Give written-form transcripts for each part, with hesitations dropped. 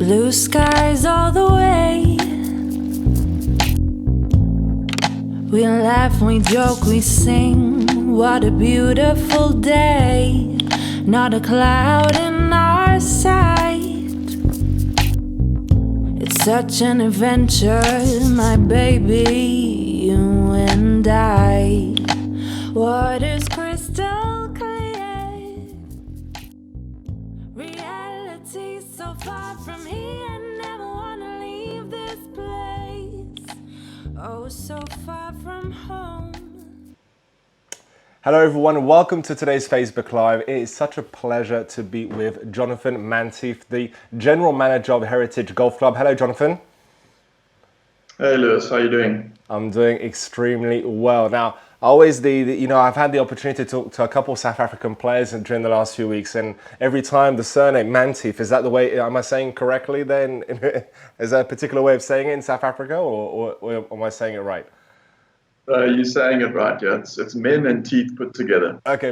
Blue skies all the way. We laugh, we joke, we sing. What a beautiful day. Not a cloud in our sight. It's such an adventure, my baby, you and I. Water's crystal clear. Reality's so far from here. Never wanna leave this place. Oh, so far from home. Hello everyone and welcome to today's Facebook Live. It is such a pleasure to be with Jonathan Menteath, the General Manager of Heritage Golf Club. Hello Jonathan. Hey Lewis, how are you doing? I'm doing extremely well. Now, I've had the opportunity to talk to a couple of South African players during the last few weeks, and every time the surname Menteath, is that the way, am I saying correctly then? Is there a particular way of saying it in South Africa or am I saying it right? You're saying it right, yeah. It's men and teeth put together. Okay,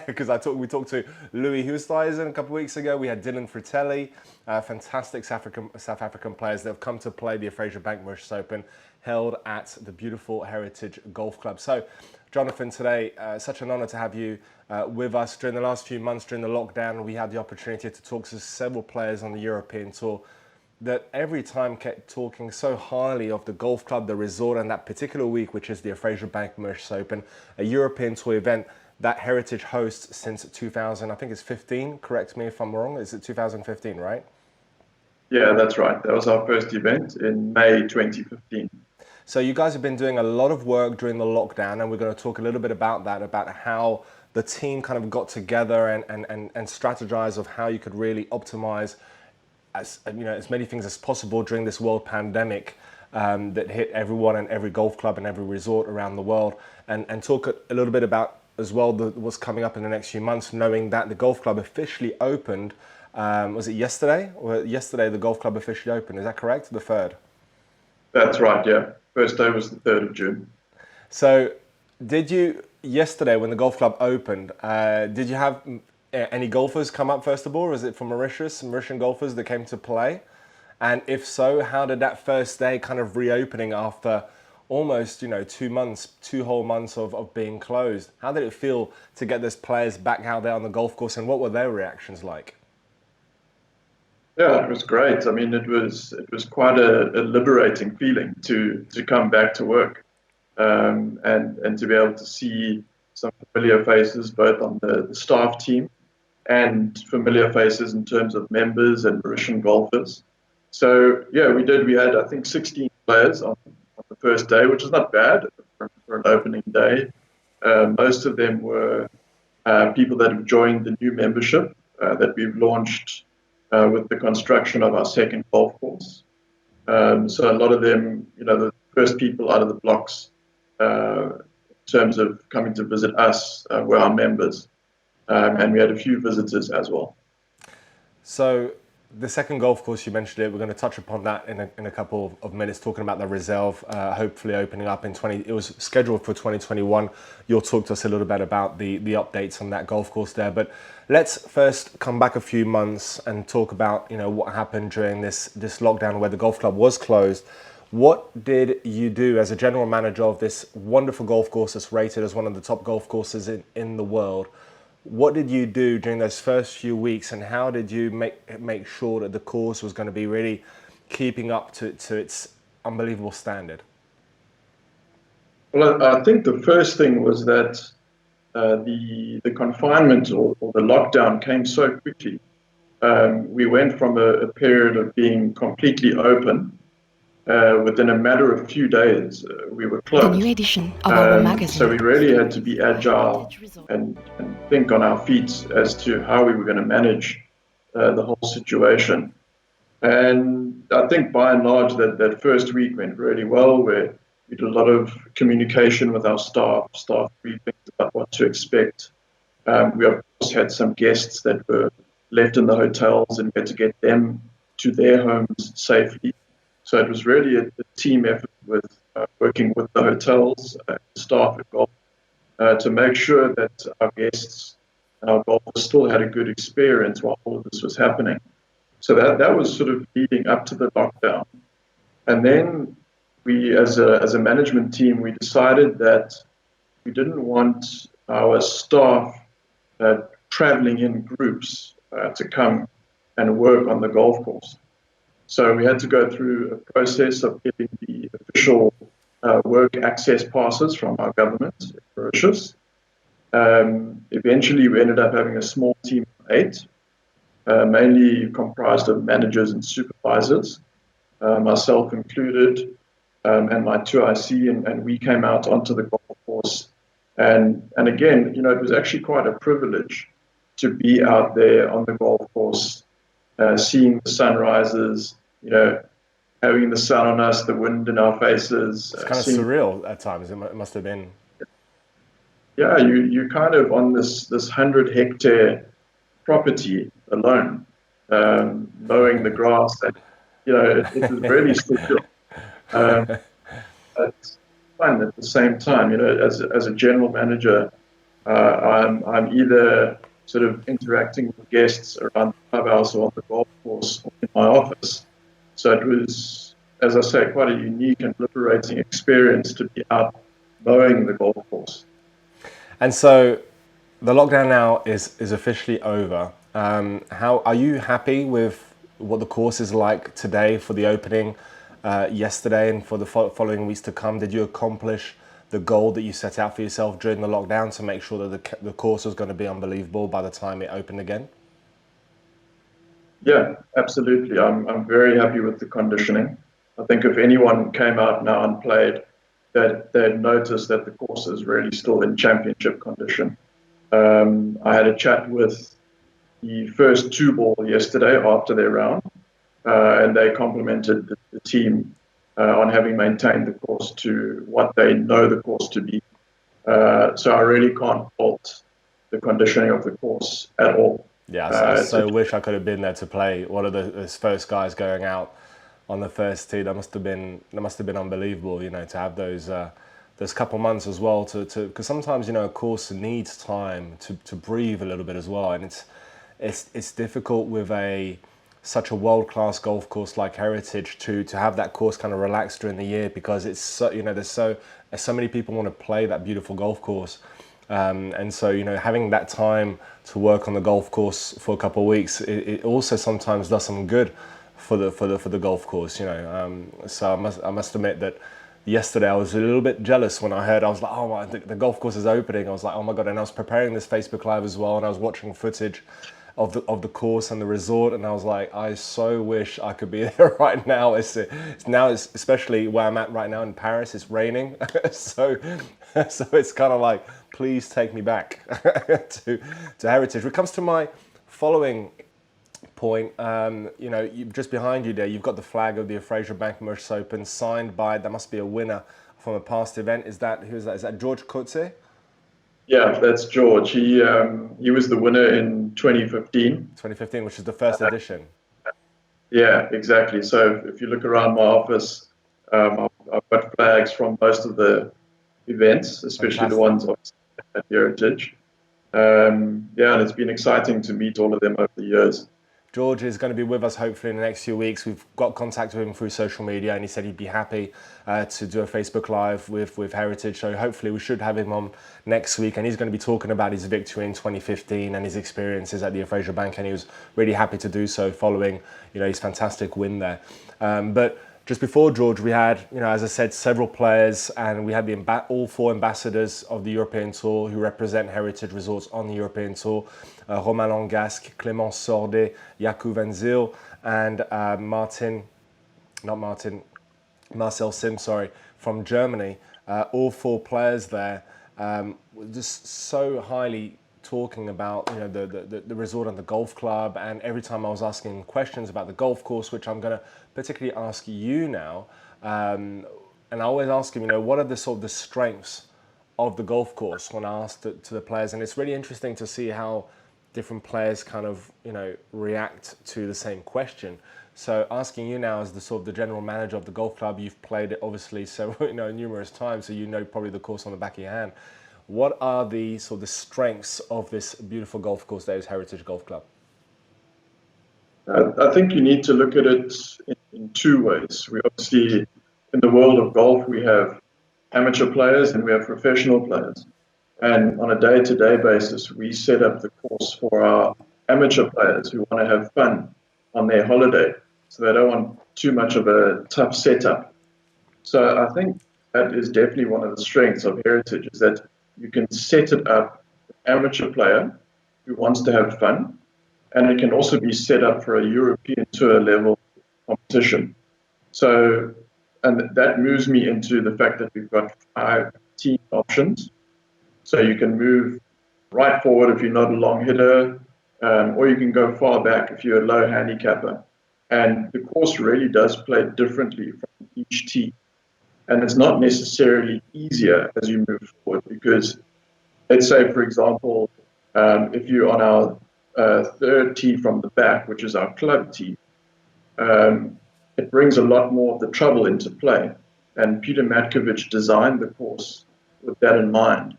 because we talked to Louis Hoosthuizen a couple of weeks ago. We had Dylan Fratelli, fantastic South African players that have come to play the Fraser Bank Mauritius Open, held at the beautiful Heritage Golf Club. So, Jonathan, today, such an honour to have you with us. During the last few months, during the lockdown, we had the opportunity to talk to several players on the European Tour that every time kept talking so highly of the golf club, the resort, and that particular week, which is the Fraser Bank Mauritius Open, a European Tour event that Heritage hosts since 2000, I think it's 15, correct me if I'm wrong, is it 2015, right? Yeah, that's right. That was our first event in May 2015. So you guys have been doing a lot of work during the lockdown, and we're going to talk a little bit about that, about how the team kind of got together and strategized of how you could really optimize as many things as possible during this world pandemic that hit everyone and every golf club and every resort around the world, and talk a little bit about as well what's coming up in the next few months, knowing that the golf club officially opened. Was it yesterday? Yesterday the golf club officially opened, is that correct? The 3rd? That's right, yeah. First day was the 3rd of June. So did you, yesterday when the golf club opened, did you have any golfers come up first of all, or is it from Mauritian golfers that came to play? And if so, how did that first day kind of reopening after almost 2 whole months of being closed? How did it feel to get those players back out there on the golf course, and what were their reactions like? Yeah, it was great. I mean, it was quite a liberating feeling to come back to work and to be able to see some familiar faces both on the staff team and familiar faces in terms of members and Mauritian golfers. So yeah, we did. We had, I think, 16 players on the first day, which is not bad for an opening day. Most of them were people that have joined the new membership that we've launched with the construction of our second golf course. So a lot of them, the first people out of the blocks in terms of coming to visit us were our members. And we had a few visitors as well. So the second golf course, you mentioned it, we're going to touch upon that in a couple of minutes, talking about the reserve, hopefully opening up in it was scheduled for 2021. You'll talk to us a little bit about the updates on that golf course there. But let's first come back a few months and talk about, what happened during this lockdown where the golf club was closed. What did you do as a general manager of this wonderful golf course that's rated as one of the top golf courses in the world? What did you do during those first few weeks, and how did you make sure that the course was going to be really keeping up to its unbelievable standard? Well, I think the first thing was that the confinement or the lockdown came so quickly. We went from a period of being completely open. Within a matter of few days, we were closed. The new edition of our magazine. So we really had to be agile and think on our feet as to how we were going to manage the whole situation. And I think by and large that first week went really well, where we did a lot of communication with our staff briefings about what to expect. We of course had some guests that were left in the hotels, and we had to get them to their homes safely. So it was really a team effort with working with the hotels, staff at Golf, to make sure that our guests and our golfers still had a good experience while all of this was happening. So that was sort of leading up to the lockdown. And then we, as a management team, we decided that we didn't want our staff traveling in groups to come and work on the golf course. So we had to go through a process of getting the official work access passes from our government in Mauritius. Eventually, we ended up having a small team of 8, mainly comprised of managers and supervisors, myself included, and my 2IC, and we came out onto the golf course. And again, it was actually quite a privilege to be out there on the golf course, seeing the sunrises, having the sun on us, the wind in our faces. It's kind of surreal at times. It must have been. Yeah, you kind of on this 100-hectare property alone, mowing the grass. And, it was really special. It's fun at the same time. As a general manager, I'm either sort of interacting with guests around the clubhouse or on the golf course or in my office. So it was, as I say, quite a unique and liberating experience to be out mowing the golf course. And so the lockdown now is officially over. How are you happy with what the course is like today for the opening yesterday and for the following weeks to come? Did you accomplish the goal that you set out for yourself during the lockdown to make sure that the course was going to be unbelievable by the time it opened again? Yeah, absolutely. I'm very happy with the conditioning. I think if anyone came out now and played, that they'd notice that the course is really still in championship condition. I had a chat with the first 2 ball yesterday after their round, and they complimented the team on having maintained the course to what they know the course to be. So I really can't fault the conditioning of the course at all. Yeah, I so wish I could have been there to play one of those first guys going out on the first tee. That must have been unbelievable, to have those couple months as well because sometimes a course needs time to breathe a little bit as well, and it's difficult with such a world-class golf course like Heritage to have that course kind of relaxed during the year, because it's so, there's so many people want to play that beautiful golf course. And so, having that time to work on the golf course for a couple of weeks, it also sometimes does some good for the golf course, So I must admit that yesterday I was a little bit jealous when I heard. I was like, oh my, the golf course is opening. I was like, oh my God. And I was preparing this Facebook Live as well, and I was watching footage of the course and the resort, and I was like, I so wish I could be there right now. It's especially where I'm at right now in Paris. It's raining, so it's kind of like, please take me back to Heritage. When it comes to my following point, just behind you there, you've got the flag of the Fraser Bank Mauritius Open signed by, that must be a winner from a past event. Who's that? Is that George Coetzee? Yeah, that's George. He was the winner in 2015. 2015, which is the first edition. Yeah, exactly. So if you look around my office, I've got flags from most of the events, especially Fantastic. the ones at Heritage. And it's been exciting to meet all of them over the years. George is going to be with us hopefully in the next few weeks. We've got contact with him through social media, and he said he'd be happy to do a Facebook Live with Heritage. So hopefully we should have him on next week, and he's going to be talking about his victory in 2015 and his experiences at the Fraser Bank, and he was really happy to do so following his fantastic win there. But just before George, we had, as I said, several players, and we had all 4 ambassadors of the European Tour who represent Heritage Resorts on the European Tour. Romain Langasque, Clément Sordet, Jakub Van Zyl, and Marcel Sim, from Germany. All 4 players there, just so highly talking about the resort and the golf club, and every time I was asking questions about the golf course, which I'm going to particularly ask you now, and I always ask him, what are the sort of the strengths of the golf course when I asked to the players, and it's really interesting to see how different players kind of react to the same question. So asking you now as the sort of the general manager of the golf club, you've played it obviously several numerous times, so probably the course on the back of your hand. What are the sort of the strengths of this beautiful golf course that is Heritage Golf Club? I think you need to look at it in two ways. We obviously, in the world of golf, we have amateur players and we have professional players. And on a day-to-day basis, we set up the course for our amateur players who want to have fun on their holiday. So they don't want too much of a tough setup. So I think that is definitely one of the strengths of Heritage, is that you can set it up for an amateur player who wants to have fun, and it can also be set up for a European tour level competition. So, and that moves me into the fact that we've got 5 team options. So you can move right forward if you're not a long hitter, or you can go far back if you're a low handicapper. And the course really does play differently from each tee. And it's not necessarily easier as you move forward, because let's say, for example, if you're on our third tee from the back, which is our club tee, it brings a lot more of the trouble into play. And Peter Matkovich designed the course with that in mind.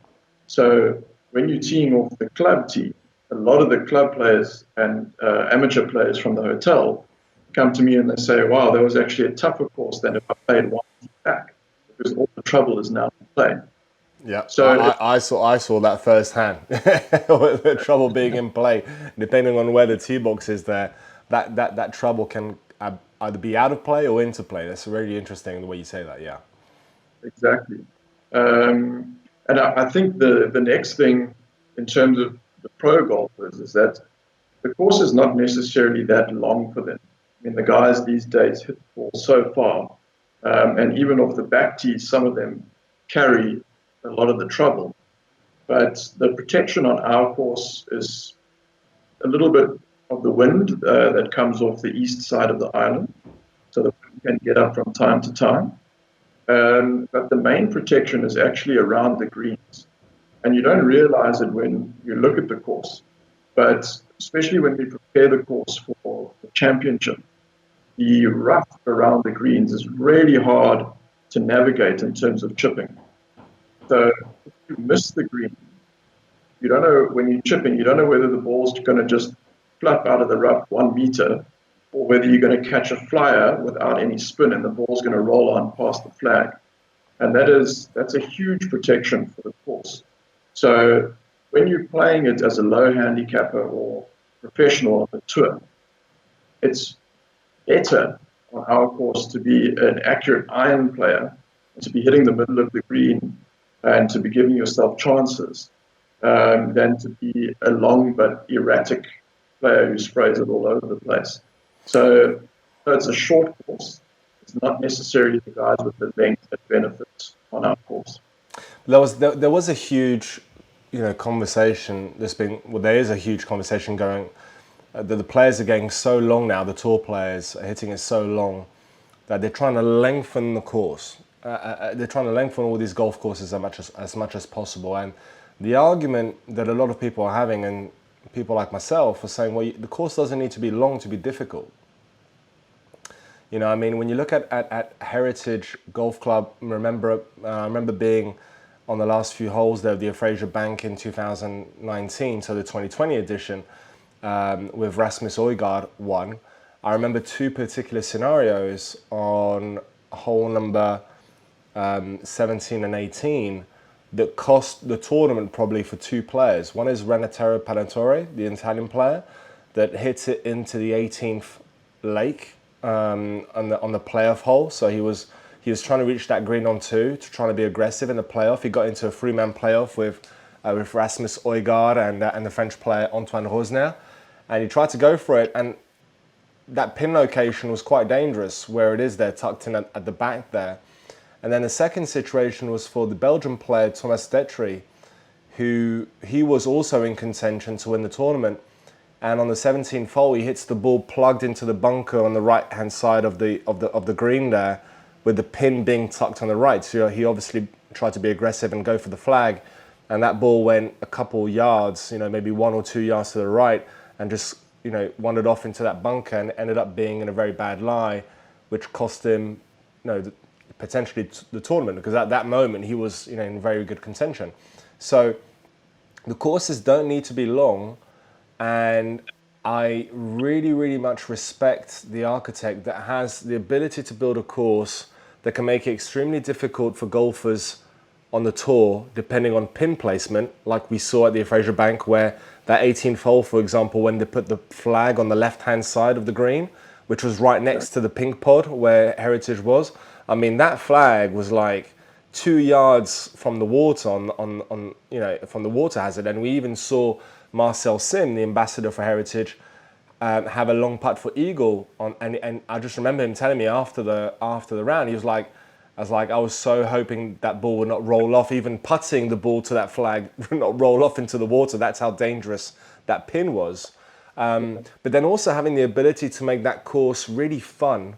So when you're teeing off the club tee, a lot of the club players and amateur players from the hotel come to me and they say, wow, that was actually a tougher course than if I played one tee back, because all the trouble is now in play. Yeah, so I saw that firsthand. The trouble being in play, depending on where the tee box is there, that trouble can either be out of play or into play. That's really interesting the way you say that. Yeah, exactly. And I think the next thing in terms of the pro golfers is that the course is not necessarily that long for them. I mean, the guys these days hit the ball so far, and even off the back tees, some of them carry a lot of the trouble. But the protection on our course is a little bit of the wind that comes off the east side of the island, so that we can get up from time to time. But the main protection is actually around the greens. And you don't realize it when you look at the course. But especially when we prepare the course for the championship, the rough around the greens is really hard to navigate in terms of chipping. So if you miss the green, you don't know, when you're chipping, you don't know whether the ball's going to just flap out of the rough 1 meter, or whether you're going to catch a flyer without any spin and the ball's going to roll on past the flag. And that's a huge protection for the course. So when you're playing it as a low handicapper or professional on the tour, it's better on our course to be an accurate iron player, and to be hitting the middle of the green and to be giving yourself chances, than to be a long but erratic player who sprays it all over the place. So it's a short course. It's not necessarily the guys with the length that benefit on our course. there was a huge, conversation. There is a huge conversation going. The players are getting so long now. The tour players are hitting it so long that they're trying to lengthen the course. They're trying to lengthen all these golf courses as much as possible. And the argument that a lot of people are having, and people like myself, are saying, well, the course doesn't need to be long to be difficult. When you look at Heritage Golf Club, I remember being on the last few holes there of the Fraser Bank in 2019, so the 2020 edition, with Rasmus Højgaard won. I remember 2 particular scenarios on hole number 17 and 18 that cost the tournament probably for 2 players. One is Renatero Panettone, the Italian player, that hits it into the 18th lake on the playoff hole. So he was trying to reach that green on 2 to try to be aggressive in the playoff. He got into a 3-man playoff with Rasmus Højgaard and the French player Antoine Rosner, and he tried to go for it, and that pin location was quite dangerous where it is there, tucked in at the back there. And then the second situation was for the Belgian player Thomas Detry, he was also in contention to win the tournament. And on the 17th hole, he hits the ball plugged into the bunker on the right-hand side of the green there, with the pin being tucked on the right. So he obviously tried to be aggressive and go for the flag, and that ball went a couple yards, maybe 1 or 2 yards to the right, and just wandered off into that bunker and ended up being in a very bad lie, which cost him, potentially the tournament, because at that moment he was, in very good contention. So the courses don't need to be long, and I really, really much respect the architect that has the ability to build a course that can make it extremely difficult for golfers on the tour, depending on pin placement, like we saw at the Fraser Bank, where that 18th hole, for example, when they put the flag on the left-hand side of the green, which was right next to the pink pod where Heritage was. I mean, that flag was like 2 yards from the water on from the water hazard, and we even saw Marcel Sim, the ambassador for Heritage, have a long putt for eagle on, and I just remember him telling me after the round, he was like, I was so hoping that ball would not roll off, even putting the ball to that flag would not roll off into the water. That's how dangerous that pin was. But then also having the ability to make that course really fun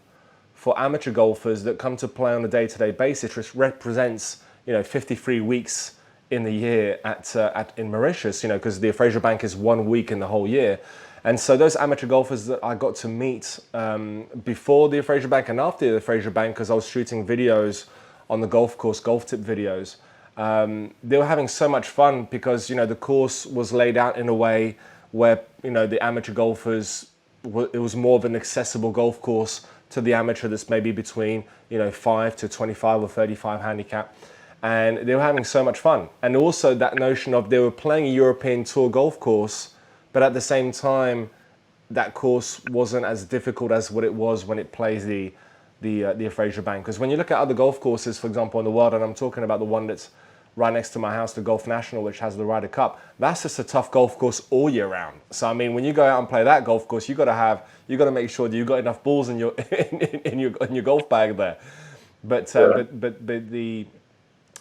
for amateur golfers that come to play on a day-to-day basis, which represents 53 weeks in the year in Mauritius, because the Fraser Bank is 1 week in the whole year. And so those amateur golfers that I got to meet before the Fraser Bank and after the Fraser Bank, because I was shooting videos on the golf course, golf tip videos, they were having so much fun because the course was laid out in a way where the amateur golfers, it was more of an accessible golf course to the amateur that's maybe between 5 to 25 or 35 handicap. And they were having so much fun. And also that notion of they were playing a European Tour golf course, but at the same time, that course wasn't as difficult as what it was when it plays the Fraser Bank. Because when you look at other golf courses, for example, in the world, and I'm talking about the one that's right next to my house, the Golf National, which has the Ryder Cup, that's just a tough golf course all year round. So I mean, when you go out and play that golf course, you got to make sure that you got enough balls in your in your golf bag there. But the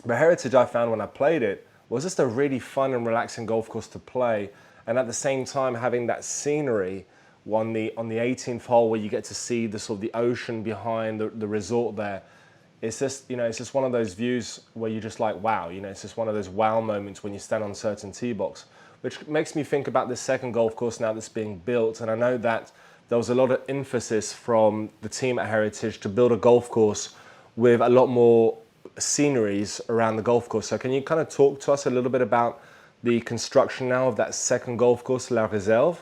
Heritage I found when I played it was just a really fun and relaxing golf course to play. And at the same time, having that scenery on the 18th hole where you get to see the sort of the ocean behind the resort there, it's just it's just one of those views where you're just like, wow, it's just one of those wow moments when you stand on a certain tee box, which makes me think about this second golf course now that's being built. And I know that there was a lot of emphasis from the team at Heritage to build a golf course with a lot more sceneries around the golf course. So can you kind of talk to us a little bit about the construction now of that second golf course, La Réserve,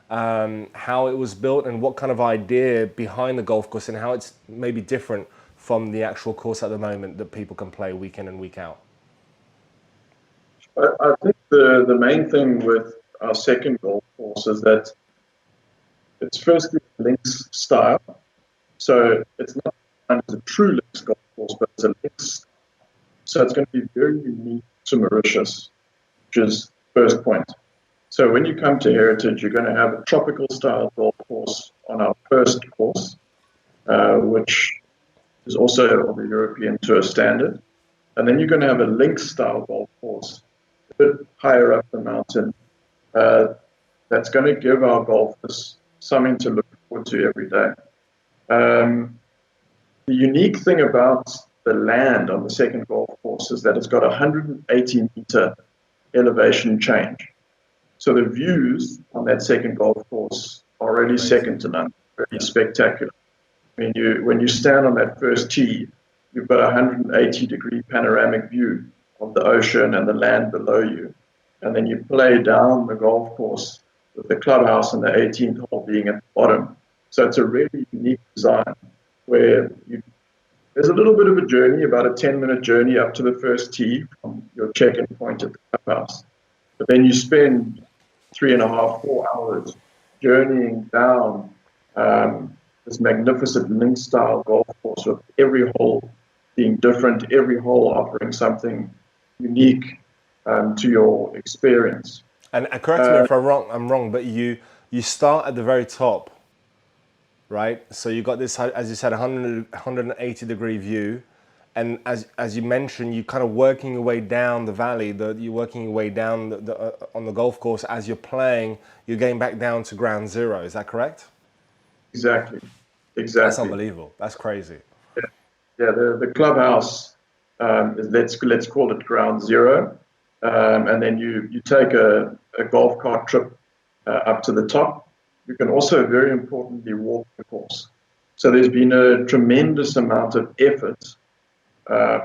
how it was built and what kind of idea behind the golf course and how it's maybe different from the actual course at the moment that people can play week in and week out? I think the main thing with our second golf course is that it's firstly links style. So it's not a true links golf course, but it's a links. So it's going to be very unique to Mauritius, which is first point. So when you come to Heritage, you're going to have a tropical style golf course on our first course, which is also of the European Tour standard. And then you're going to have a links style golf course a bit higher up the mountain. That's going to give our golfers something to look forward to every day. The unique thing about the land on the second golf course is that it's got a 180 meter elevation change. So the views on that second golf course are really second to none, really spectacular. I mean, when you stand on that first tee, you've got a 180-degree panoramic view of the ocean and the land below you. And then you play down the golf course with the clubhouse and the 18th hole being at the bottom. So it's a really unique design where there's a little bit of a journey, about a 10-minute journey up to the first tee from your check-in point at the clubhouse. But then you spend 3.5, 4 hours journeying down this magnificent link-style golf course with every hole being different, every hole offering something unique to your experience. And correct me if I'm wrong, but you start at the very top, right? So you got this, as you said, 180-degree view. And as you mentioned, you're kind of working your way down the valley. You're working your way down on the golf course as you're playing. You're getting back down to ground zero. Is that correct? Exactly. That's unbelievable. That's crazy. Yeah. The clubhouse is, let's call it ground zero, and then you take a golf cart trip up to the top. You can also, very importantly, walk the course. So there's been a tremendous amount of effort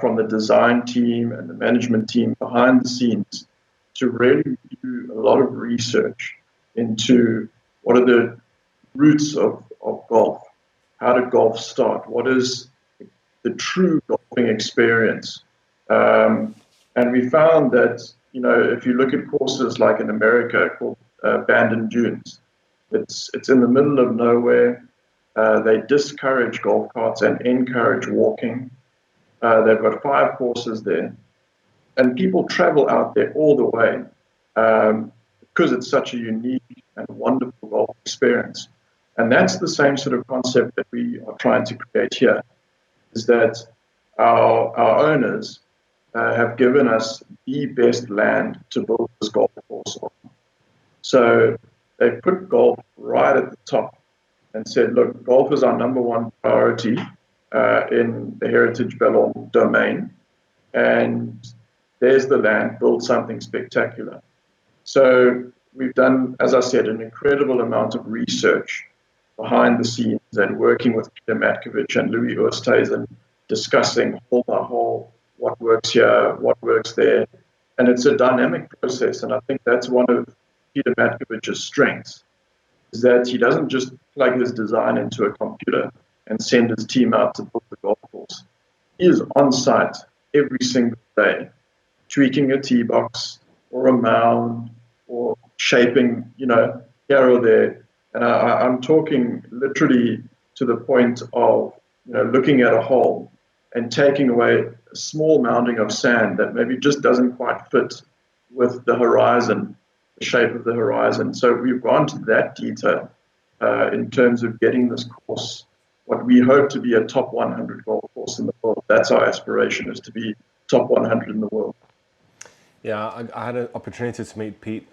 from the design team and the management team behind the scenes to really do a lot of research into what are the roots of golf? How did golf start? What is the true golfing experience? And we found that, if you look at courses like in America called Bandon Dunes, it's in the middle of nowhere. They discourage golf carts and encourage walking. They've got 5 courses there. And people travel out there all the way because it's such a unique and wonderful golf experience. And that's the same sort of concept that we are trying to create here, is that our owners have given us the best land to build this golf course on. So they put golf right at the top and said, look, golf is our number one priority in the Heritage Ballon domain. And there's the land, build something spectacular. So we've done, as I said, an incredible amount of research behind the scenes and working with Peter Matkovich and Louis Oosthuizen, discussing hole by hole what works here, what works there. And it's a dynamic process. And I think that's one of Peter Matkovich's strengths, is that he doesn't just plug his design into a computer and send his team out to build the golf course. He is on site every single day, tweaking a tee box or a mound or shaping, here or there. And I'm talking literally to the point of, looking at a hole and taking away a small mounding of sand that maybe just doesn't quite fit with the horizon, the shape of the horizon. So we've gone to that detail in terms of getting this course, what we hope to be a top 100 golf course in the world. That's our aspiration, is to be top 100 in the world. Yeah, I had an opportunity to meet Pete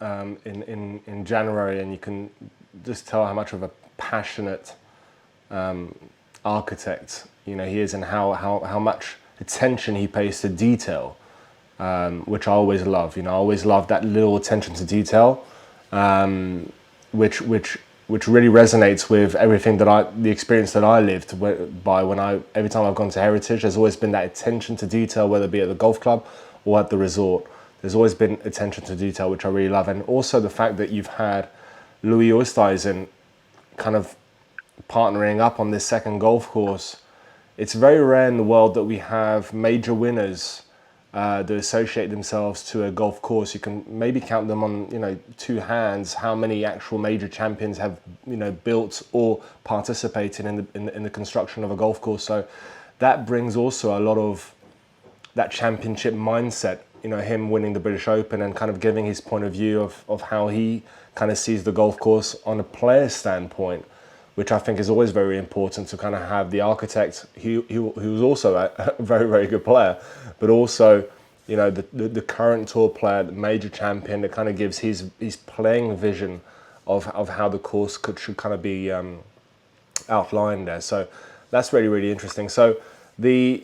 in January, and you can just tell how much of a passionate architect he is, and how much attention he pays to detail, which I always love. I always love that little attention to detail, which really resonates with everything the experience that I lived by every time I've gone to Heritage. There's always been that attention to detail, whether it be at the golf club or at the resort. There's always been attention to detail, which I really love. And also the fact that you've had Louis Oosthuizen kind of partnering up on this second golf course. It's very rare in the world that we have major winners that associate themselves to a golf course. You can maybe count them on 2 hands how many actual major champions have built or participated in the construction of a golf course. So that brings also a lot of that championship mindset. Him winning the British Open and kind of giving his point of view of how he kind of sees the golf course on a player's standpoint, which I think is always very important, to kind of have the architect who's also a very, very good player, but also, the current tour player, the major champion, that kind of gives his playing vision of how the course should kind of be outlined there. So that's really, really interesting. So the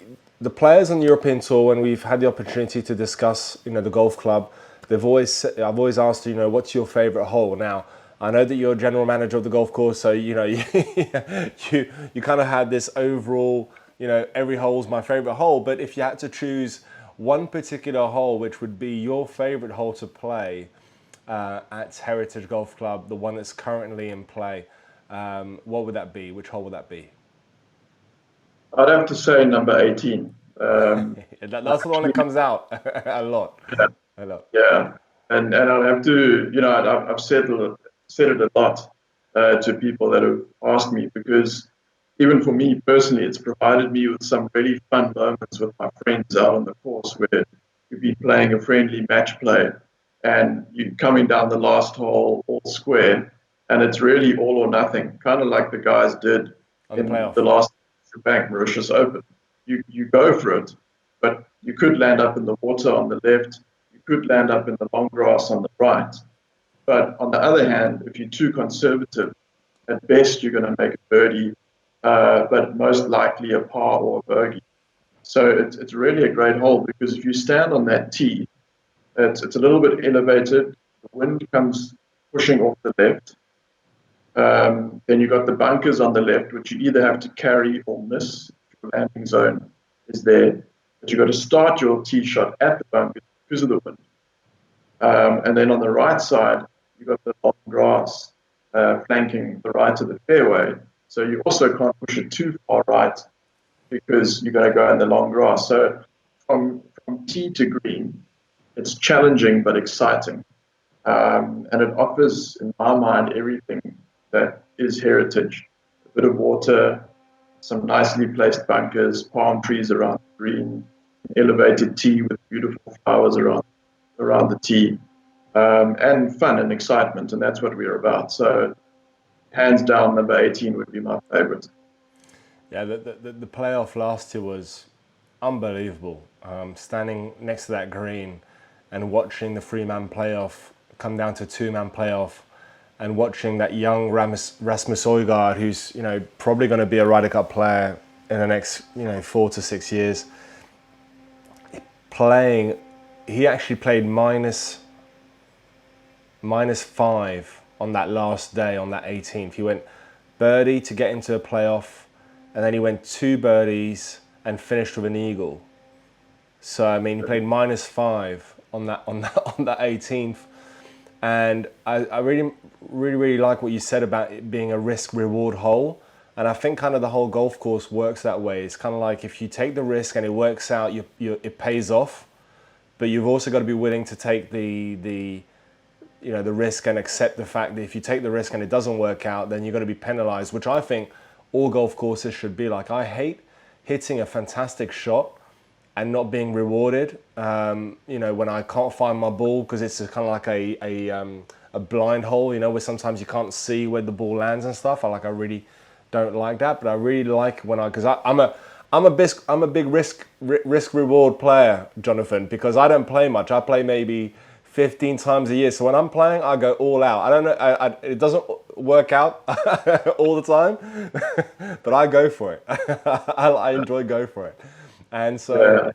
players on the European Tour, when we've had the opportunity to discuss, the golf club, I've always asked, what's your favorite hole? Now, I know that you're general manager of the golf course, so you kind of had this overall, every hole's my favorite hole. But if you had to choose one particular hole, which would be your favorite hole to play at Heritage Golf Club, the one that's currently in play, what would that be? Which hole would that be? I'd have to say number 18. That's the one that comes out a lot. Yeah. A lot. Yeah, and I'd have to, I've said it a lot to people that have asked me, because even for me personally, it's provided me with some really fun moments with my friends out on the course, where you've been playing a friendly match play and you're coming down the last hole all square, and it's really all or nothing, kind of like the guys did in the last Bank Mauritius Open. You go for it, but you could land up in the water on the left, you could land up in the long grass on the right. But on the other hand, if you're too conservative, at best you're going to make a birdie, but most likely a par or a bogey. So it's really a great hole, because if you stand on that tee, it's a little bit elevated, the wind comes pushing off the left. Then you've got the bunkers on the left, which you either have to carry or miss. Your landing zone is there, but you've got to start your tee shot at the bunkers because of the wind. And then on the right side, you've got the long grass, flanking the right of the fairway. So you also can't push it too far right because you're going to go in the long grass. So from tee to green, it's challenging but exciting. And it offers, in my mind, everything that is heritage. A bit of water, some nicely placed bunkers, palm trees around the green, elevated tee with beautiful flowers around the tee, and fun and excitement, and that's what we're about. So hands down, number 18 would be my favorite. Yeah, the playoff last year was unbelievable. Standing next to that green and watching the 3-man playoff come down to 2-man playoff, and watching that young Rasmus Højgaard, who's probably going to be a Ryder Cup player in the next 4 to 6 years, playing. He actually played minus 5 on that last day, on that 18th. He went birdie to get into a playoff, and then he went 2 birdies and finished with an eagle. So I mean, he played minus 5 on that 18th, and I really like what you said about it being a risk-reward hole. And I think kind of the whole golf course works that way. It's kind of like if you take the risk and it works out, it pays off, but you've also got to be willing to take the risk and accept the fact that if you take the risk and it doesn't work out, then you're going to be penalized, which I think all golf courses should be like. I hate hitting a fantastic shot and not being rewarded. When I can't find my ball, because it's kind of like a blind hole, where sometimes you can't see where the ball lands and stuff. I really don't like that, but I really like because I'm a big risk reward player, Jonathan, because I don't play much. I play maybe 15 times a year. So when I'm playing, I go all out. I don't know, it doesn't work out all the time, but I go for it. I enjoy going for it. And so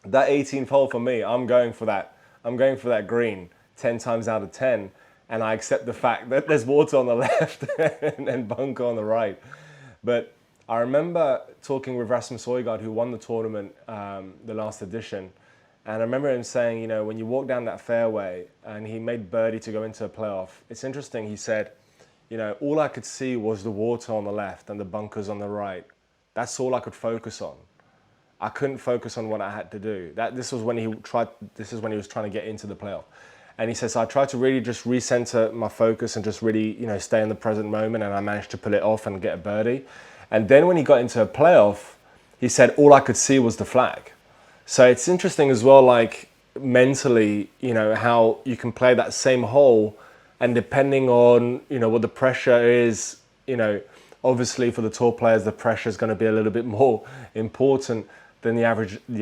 that 18th hole for me, I'm going for that green 10 times out of 10. And I accept the fact that there's water on the left and bunker on the right. But I remember talking with Rasmus Højgaard, who won the tournament, the last edition. And I remember him saying, when you walk down that fairway, and he made birdie to go into a playoff, it's interesting, he said, all I could see was the water on the left and the bunkers on the right. That's all I could focus on. I couldn't focus on what I had to do. This is when he was trying to get into the playoff. And he says, so I tried to really just recenter my focus and just really, stay in the present moment, and I managed to pull it off and get a birdie. And then when he got into a playoff, he said, all I could see was the flag. So it's interesting as well, like mentally, how you can play that same hole, and depending on, what the pressure is, obviously for the tour players, the pressure is going to be a little bit more important than the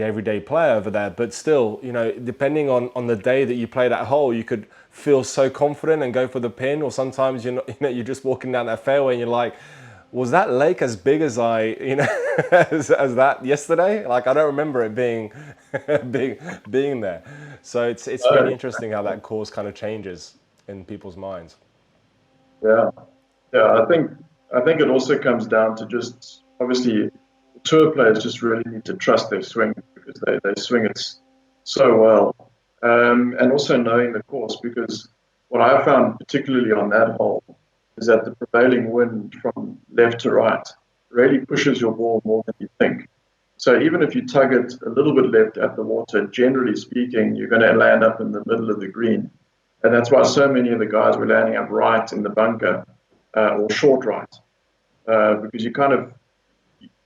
everyday player over there. But still, depending on the day that you play that hole, you could feel so confident and go for the pin, or sometimes you're just walking down that fairway and you're like, was that lake as big as as that yesterday? Like, I don't remember it being being there. So it's really interesting how that course kind of changes in people's minds. Yeah. I think it also comes down to just, obviously, tour players just really need to trust their swing, because they swing it so well, and also knowing the course, because what I found particularly on that hole is that the prevailing wind from left to right really pushes your ball more than you think. So even if you tug it a little bit left at the water, generally speaking, you're going to land up in the middle of the green. And that's why so many of the guys were landing up right in the bunker, or short right, because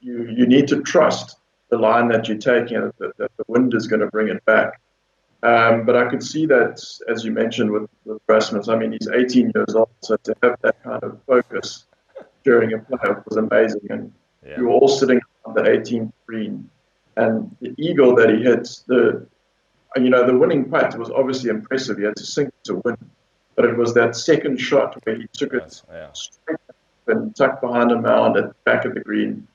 you need to trust the line that you're taking, that the wind is going to bring it back. But I could see that, as you mentioned, with Rasmus. I mean, he's 18 years old, so to have that kind of focus during a playoff was amazing. And you were all sitting on the 18th green, and the eagle that he hit, the winning putt was obviously impressive. He had to sink to win, but it was that second shot where he took it straight and tucked behind a mound at the back of the green.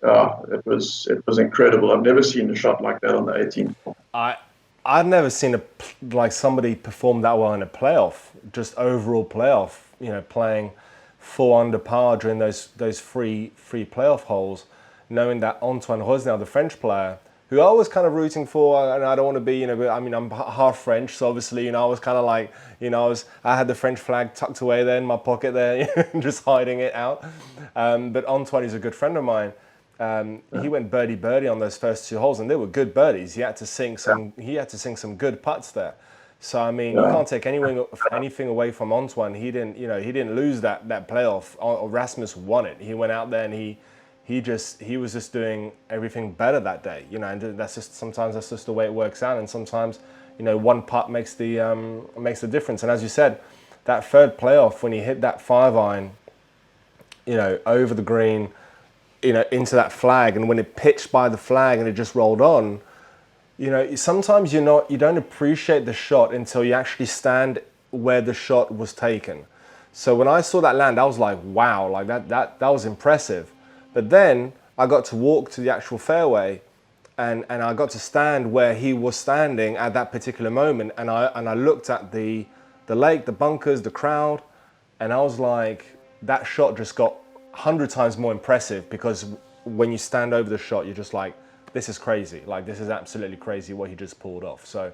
It was incredible. I've never seen a shot like that on the 18th hole. I've never seen somebody perform that well in a playoff, just overall playoff. Playing 4 under par during those free playoff holes, knowing that Antoine Rosnell, the French player, who I was kind of rooting for, and I don't want to be, but I mean, I'm half French, so obviously, I was kind of like, I had the French flag tucked away there in my pocket there, just hiding it out. But Antoine is a good friend of mine. He went birdie on those first 2 holes, and they were good birdies. He had to sink some good putts there. So I mean, you can't take anything away from Antoine. He didn't lose that playoff. Rasmus won it. He went out there and he was just doing everything better that day. And sometimes that's just the way it works out. And sometimes, one putt makes the difference. And as you said, that third playoff when he hit that 5-iron, over the green, into that flag, and when it pitched by the flag and it just rolled on. Sometimes you don't appreciate the shot until you actually stand where the shot was taken. So when I saw that land, I was like, wow, like that was impressive. But then I got to walk to the actual fairway, and I got to stand where he was standing at that particular moment, and I looked at the lake, the bunkers, the crowd, and I was like, that shot just got 100 times more impressive, because when you stand over the shot, you're just like, this is crazy. Like, this is absolutely crazy what he just pulled off. So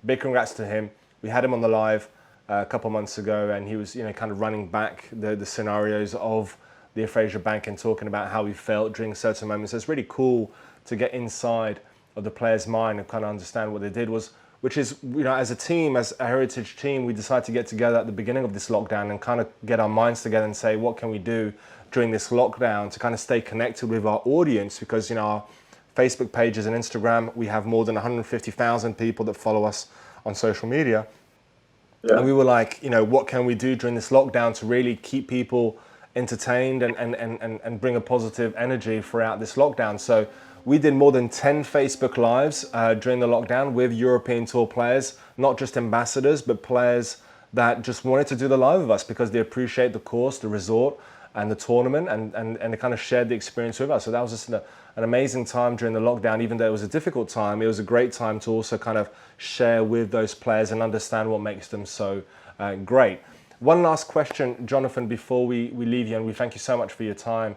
big congrats to him. We had him on the live a couple months ago, and he was, kind of running back the scenarios of the Fraser Bank and talking about how he felt during certain moments. So it's really cool to get inside of the player's mind and kind of understand what they did, which is, as a team, as a heritage team, we decided to get together at the beginning of this lockdown and kind of get our minds together and say, what can we do during this lockdown to kind of stay connected with our audience? Because, our Facebook pages and Instagram, we have more than 150,000 people that follow us on social media. Yeah. And we were like, what can we do during this lockdown to really keep people entertained and bring a positive energy throughout this lockdown? So we did more than 10 Facebook Lives during the lockdown with European Tour players, not just ambassadors, but players that just wanted to do the live with us because they appreciate the course, the resort, and the tournament, and they kind of shared the experience with us. So that was just an amazing time during the lockdown. Even though it was a difficult time, it was a great time to also kind of share with those players and understand what makes them so great. One last question, Jonathan, before we leave you, and we thank you so much for your time,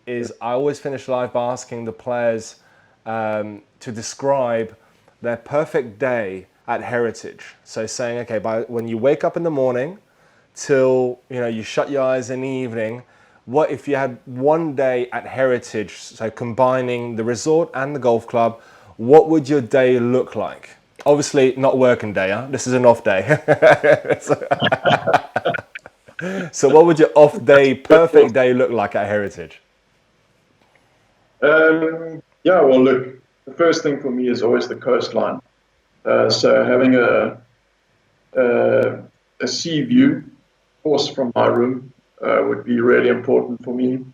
is I always finish live by asking the players to describe their perfect day at Heritage. So saying, okay, when you wake up in the morning till you shut your eyes in the evening, what if you had one day at Heritage, so combining the resort and the golf club, what would your day look like? Obviously not working day, huh? This is an off day. So what would your off day, perfect day look like at Heritage? Well, look, the first thing for me is always the coastline. So having a sea view, of course, from my room would be really important for me.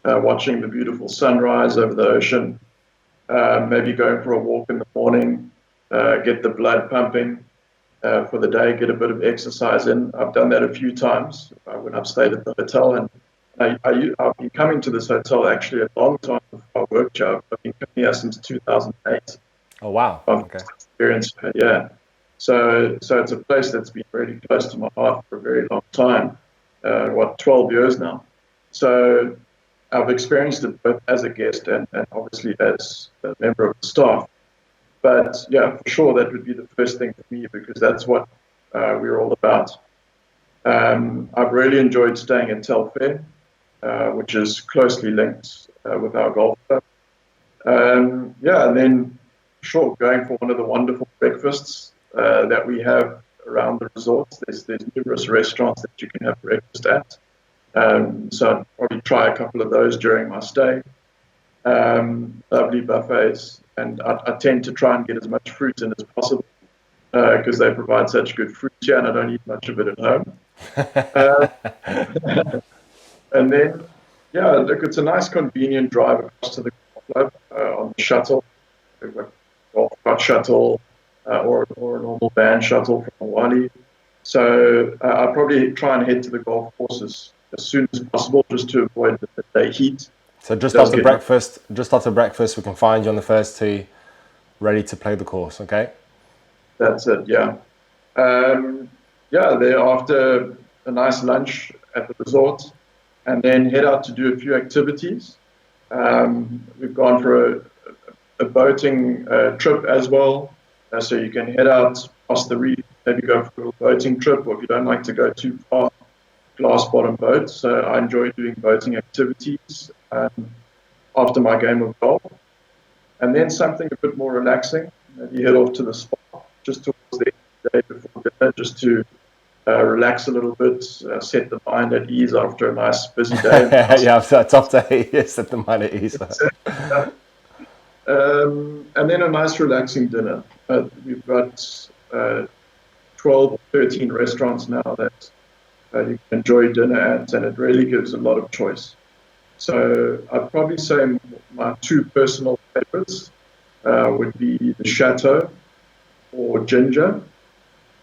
Watching the beautiful sunrise over the ocean, maybe going for a walk in the morning, get the blood pumping for the day, get a bit of exercise in. I've done that a few times when I've stayed at the hotel, and I've been coming to this hotel actually a long time before I worked here. I've been coming here since 2008. Oh wow! Okay. Experience, yeah. So it's a place that's been really close to my heart for a very long time. 12 years now. So I've experienced it both as a guest and obviously as a member of the staff. But yeah, for sure, that would be the first thing for me, because that's what we're all about. I've really enjoyed staying at Telfair, which is closely linked with our golf club. And then, sure, going for one of the wonderful breakfasts that we have around the resorts. There's numerous restaurants that you can have breakfast at. So I'd probably try a couple of those during my stay. Lovely buffets. And I tend to try and get as much fruit in as possible because they provide such good fruit here, and I don't eat much of it at home. And then, look, it's a nice convenient drive across to the golf club on the shuttle, a golf cart shuttle, or a normal van shuttle from Hawaii. So I'll probably try and head to the golf courses as soon as possible, just to avoid the day heat. So just after breakfast, we can find you on the first tee, ready to play the course. Okay. That's it. Yeah. Thereafter a nice lunch at the resort, and then head out to do a few activities. We've gone for a boating trip as well. So you can head out past the reef, maybe go for a little boating trip, or if you don't like to go too far, glass bottom boats. So I enjoy doing boating activities after my game of golf. And then something a bit more relaxing. Maybe head off to the spa just towards the end of the day before dinner, just to relax a little bit, set the mind at ease after a nice busy day. Yeah, after a tough day, set the mind at ease. And then a nice relaxing dinner. We've got 12 or 13 restaurants now that you can enjoy dinner at, and it really gives a lot of choice. So I'd probably say my two personal favorites would be the Chateau or Ginger.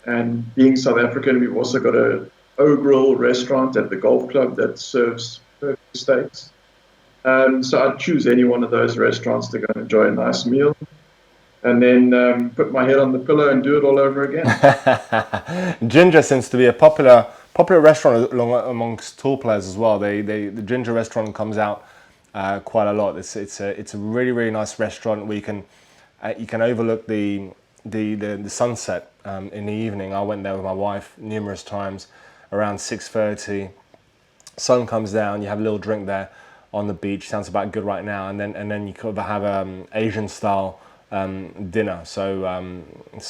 And being South African, we've also got a OMBRE restaurant at the golf club that serves perfect steaks. So I'd choose any one of those restaurants to go and enjoy a nice meal, and then put my head on the pillow and do it all over again. Ginger seems to be a popular restaurant amongst tour players as well. The Ginger restaurant comes out quite a lot. It's a really, really nice restaurant where you can overlook the sunset in the evening. I went there with my wife numerous times around 6:30. Sun comes down, you have a little drink there on the beach. Sounds about good right now, and then you could have Asian style dinner. So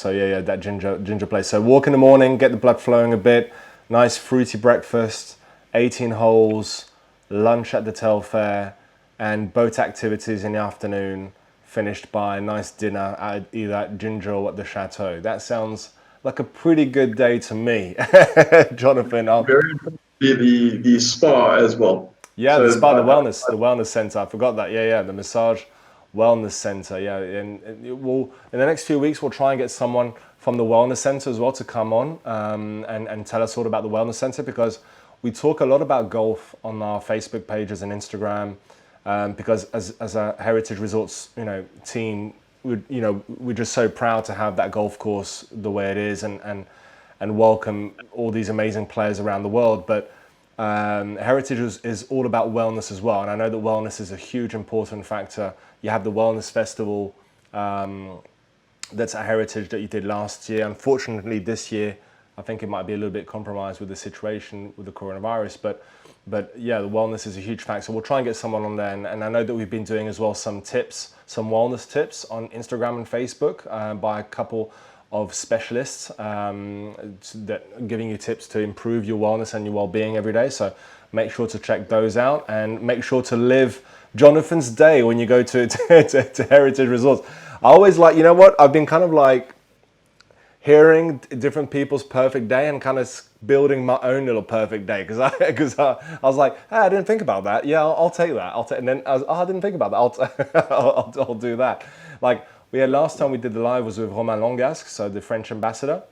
yeah, that ginger place. So walk in the morning, get the blood flowing a bit. Nice fruity breakfast, 18 holes, lunch at the Telfair, and boat activities in the afternoon, finished by a nice dinner at either at Ginger or at the Chateau. That sounds like a pretty good day to me, Jonathan. Very importantly, the spa as well. Yeah, so the spa, the wellness center. I forgot that. Yeah, the massage wellness center. Yeah, and in the next few weeks we'll try and get someone from the wellness center as well to come on and tell us all about the wellness center, because we talk a lot about golf on our Facebook pages and Instagram. Because as a Heritage Resorts team, we're just so proud to have that golf course the way it is and welcome all these amazing players around the world. But Heritage is all about wellness as well, and I know that wellness is a huge important factor. You have the Wellness Festival that's at Heritage that you did last year. Unfortunately, this year I think it might be a little bit compromised with the situation with the coronavirus, but yeah, the wellness is a huge factor. So we'll try and get someone on there, and I know that we've been doing as well some wellness tips on Instagram and Facebook by a couple of specialists that giving you tips to improve your wellness and your well-being every day. So make sure to check those out, and make sure to live Jonathan's day when you go to Heritage Resorts. I always I've been kind of like hearing different people's perfect day and kind of building my own little perfect day, because I was like, hey, I didn't think about that. Yeah, I'll take that. And then I didn't think about that. I'll do that. Like we had last time we did the live was with Romain Langasque, so the French ambassador.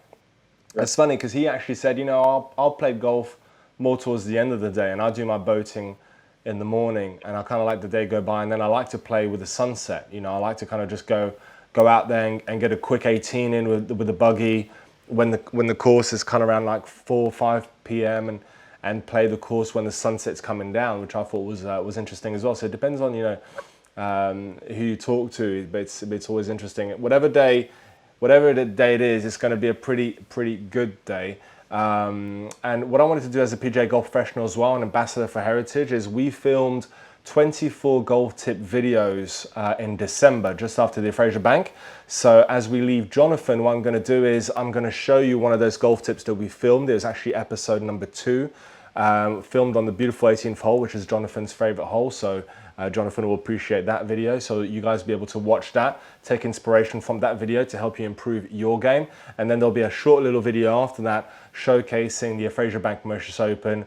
Yeah. It's funny because he actually said, I'll play golf more towards the end of the day, and I do my boating in the morning, and I kind of let the day go by, and then I like to play with the sunset. I like to kind of just go out there and get a quick 18 in with the buggy when the course is kind of around like 4 or 5 p.m. and play the course when the sunset's coming down, which I thought was interesting as well. So it depends on who you talk to, but it's always interesting. Whatever the day it is, it's going to be a pretty good day. And what I wanted to do as a PGA golf professional as well, an ambassador for Heritage, is we filmed 24 golf tip videos in December, just after the Fraser Bank. So as we leave Jonathan, what I'm going to do is I'm going to show you one of those golf tips that we filmed. It was actually episode number 2, filmed on the beautiful 18th hole, which is Jonathan's favorite hole. So Jonathan will appreciate that video, so that you guys will be able to watch that, take inspiration from that video to help you improve your game. And then there'll be a short little video after that showcasing the Fraser Bank Mauritius Open,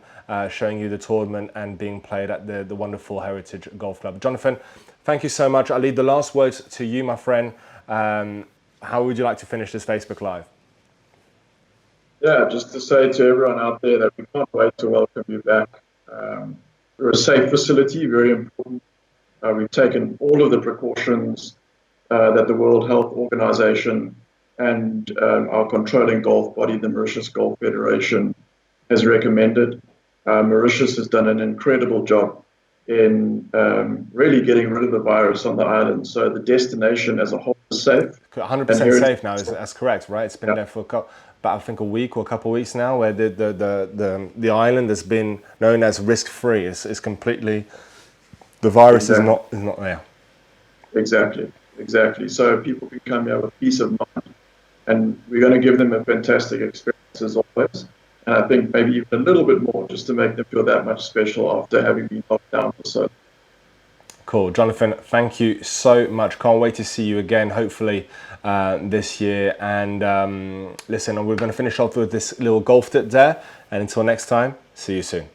showing you the tournament and being played at the wonderful Heritage Golf Club. Jonathan, thank you so much. I'll leave the last words to you, my friend. How would you like to finish this Facebook Live? Yeah, just to say to everyone out there that we can't wait to welcome you back. We're a safe facility, very important. We've taken all of the precautions that the World Health Organization and our controlling golf body, the Mauritius Golf Federation, has recommended. Mauritius has done an incredible job in really getting rid of the virus on the island. So the destination as a whole is safe. 100% safe now. That's correct, right? It's been there for about, I think, a week or a couple of weeks now, where the island has been known as risk-free. It's completely, the virus is not there. Exactly. So people can come here with peace of mind, and we're going to give them a fantastic experience as always. And I think maybe even a little bit more, just to make them feel that much special after having been locked down for so long. Cool. Jonathan, thank you so much. Can't wait to see you again, hopefully this year. And listen, we're going to finish off with this little golf tip there. And until next time, see you soon.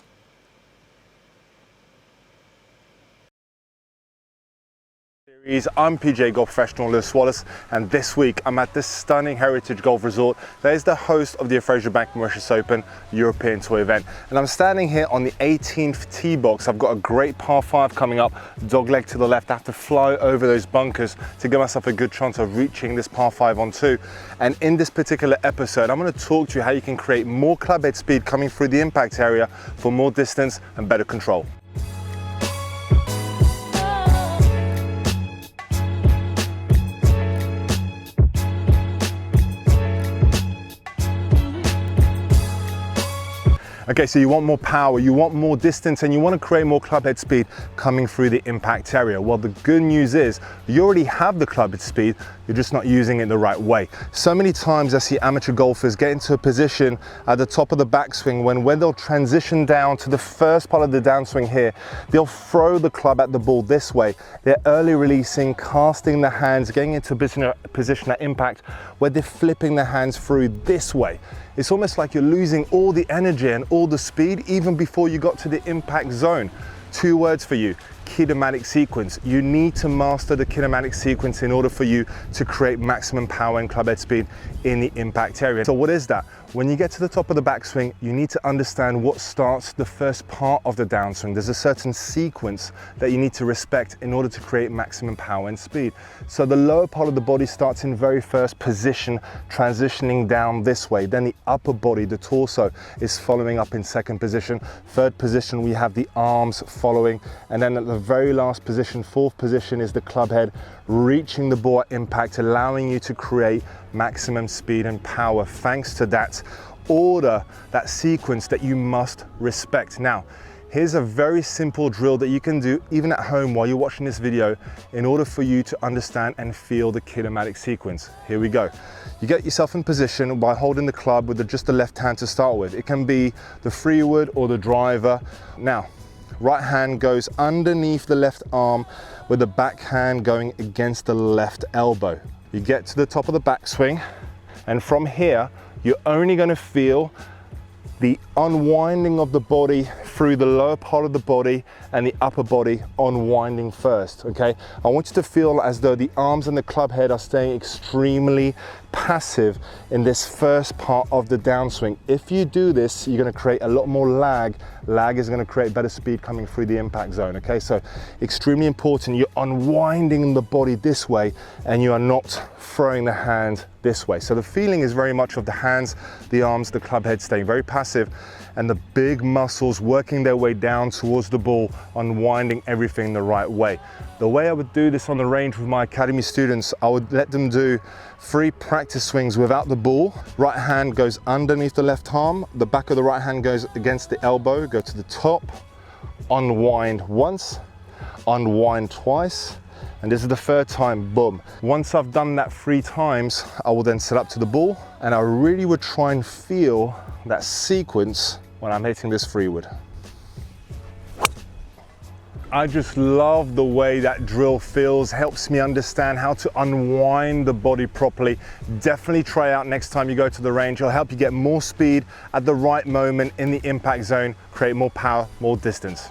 I'm PGA golf professional Lewis Wallace, and this week I'm at this stunning heritage golf resort that is the host of the Fraser Bank Mauritius Open European Tour event. And I'm standing here on the 18th tee box. I've got a great par 5 coming up, dogleg to the left. I have to fly over those bunkers to give myself a good chance of reaching this par 5 on 2. And in this particular episode, I'm going to talk to you how you can create more clubhead speed coming through the impact area for more distance and better control. Okay, so you want more power, you want more distance, and you want to create more clubhead speed coming through the impact area. Well, the good news is you already have the clubhead speed, you're just not using it the right way. So many times I see amateur golfers get into a position at the top of the backswing when they'll transition down to the first part of the downswing here, they'll throw the club at the ball this way. They're early releasing, casting the hands, getting into a position at impact where they're flipping the hands through this way. It's almost like you're losing all the energy and all the speed even before you got to the impact zone. 2 words for you: kinematic sequence. You need to master the kinematic sequence in order for you to create maximum power and clubhead speed in the impact area. So what is that? When you get to the top of the backswing, you need to understand what starts the first part of the downswing. There's a certain sequence that you need to respect in order to create maximum power and speed. So the lower part of the body starts in very first position, transitioning down this way. Then the upper body, the torso, is following up in second position. Third position, we have the arms following. And then at the very last position, fourth position, is the club head reaching the ball at impact, allowing you to create maximum speed and power thanks to that order, that sequence that you must respect. Now, here's a very simple drill that you can do even at home while you're watching this video in order for you to understand and feel the kinematic sequence. Here we go. You get yourself in position by holding the club with just the left hand to start with. It can be the free wood or the driver. Now, right hand goes underneath the left arm with the back hand going against the left elbow. You get to the top of the backswing, and from here, you're only going to feel the unwinding of the body through the lower part of the body and the upper body unwinding first, okay? I want you to feel as though the arms and the club head are staying extremely passive in this first part of the downswing. If you do this, you're going to create a lot more lag. Lag is going to create better speed coming through the impact zone, okay? So extremely important, you're unwinding the body this way and you are not throwing the hand this way. So the feeling is very much of the hands, the arms, the club head staying very passive, and the big muscles working their way down towards the ball, unwinding everything the right way. The way I would do this on the range with my academy students, I would let them do 3 practice swings without the ball. Right hand goes underneath the left arm, the back of the right hand goes against the elbow, go to the top, unwind once, unwind twice, and this is the 3rd time, boom. Once I've done that 3 times, I will then set up to the ball, and I really would try and feel that sequence when I'm hitting this free wood. I just love the way that drill feels, helps me understand how to unwind the body properly. Definitely try out next time you go to the range. It'll help you get more speed at the right moment in the impact zone, create more power, more distance.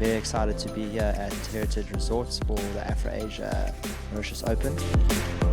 very excited to be here at Heritage Resorts for the Afro-Asia Mauritius Open.